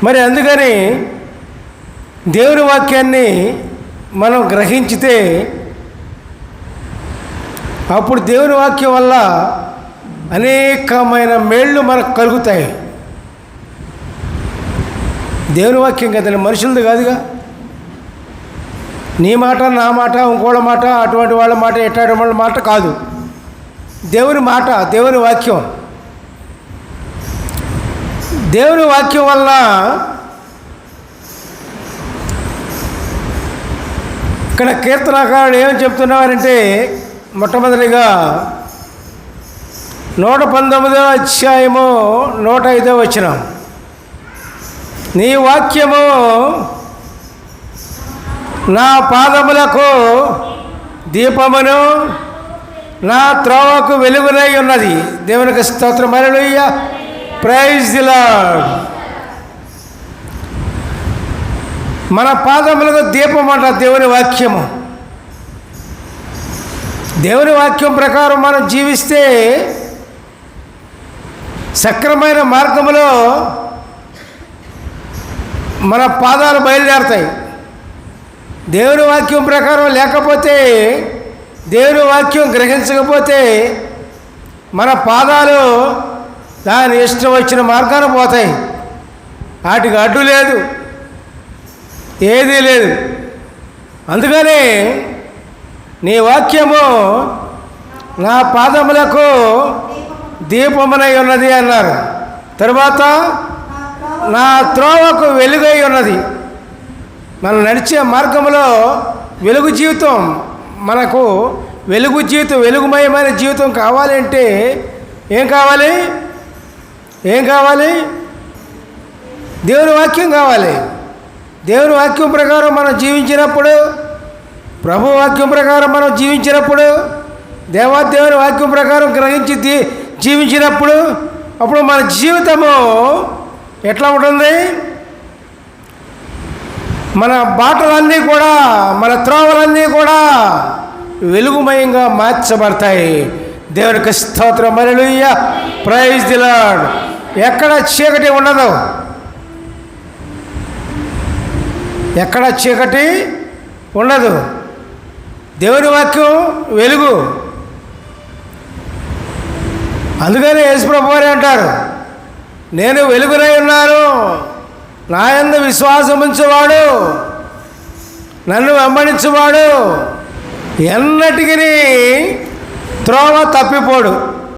మరి అందుకని దేవుని వాక్యాన్ని మనం గ్రహించితే అప్పుడు దేవుని వాక్యం వల్ల అనేకమైన మేళ్ళు మనకు కలుగుతాయి. దేవుని వాక్యం కదండి, మనుషులది కాదుగా. నీ మాట, నా మాట, ఇంకోళ్ళ మాట, అటువంటి వాళ్ళ మాట, ఎట్లాంటి వాళ్ళ మాట కాదు. దేవుని మాట, దేవుని వాక్యం. దేవుని వాక్యం వల్ల ఇక్కడ కీర్తనకారుడు ఏమని చెప్తున్నారంటే, మొట్టమొదటిగా 119వ అధ్యాయము 105వ వచనం, నీ వాక్యము నా పాదములకు దీపమును నా త్రోవకు వెలుగునై ఉన్నది. దేవునికి స్తోత్రం. హల్లెలూయా, ప్రైజ్ ది లార్డ్. మన పాదములకు దీపం అంట దేవుని వాక్యము. దేవుని వాక్యం ప్రకారం మనం జీవిస్తే సక్రమైన మార్గములో మన పాదాలు బయలుదేరుతాయి. దేవుని వాక్యం ప్రకారం లేకపోతే, దేవుని వాక్యం గ్రహించకపోతే మన పాదాలు దాని ఇష్టం వచ్చిన మార్గాన పోతాయి. వాటికి అడ్డు లేదు, ఏదీ లేదు. అందుకని నీ వాక్యము నా పాదములకు దీపమునై ఉన్నది అన్నారు. తరువాత నా త్రోవకు వెలుగై ఉన్నది. మనం నడిచే మార్గంలో వెలుగు జీవితం, మనకు వెలుగు జీవితం, వెలుగుమయమైన జీవితం కావాలంటే ఏం కావాలి? ఏం కావాలి? దేవుని వాక్యం కావాలి. దేవుని వాక్యం ప్రకారం మనం జీవించినప్పుడు, ప్రభు వాక్యం ప్రకారం మనం జీవించినప్పుడు, దేవాదేవుని వాక్యం ప్రకారం గ్రహించి జీవించినప్పుడు అప్పుడు మన జీవితము ఎట్లా ఉంటుంది? మన బాటలన్నీ కూడా, మన త్రోవలన్నీ కూడా వెలుగుమయంగా మార్చబడతాయి. దేవునికి స్తోత్రం. హల్లెలూయా, ప్రైజ్ ది లార్డ్. ఎక్కడ చీకటి ఉండదు, ఎక్కడ చీకటి ఉండదు. దేవుని వాక్యం వెలుగు. అందుకని యేసుప్రభు వారు అంటారు, నేను వెలుగునై ఉన్నాను, నా యందు విశ్వాసం ఉంచువాడు, నన్ను వెంబడించువాడు ఎన్నటికీ త్రోవ తప్పిపోడు.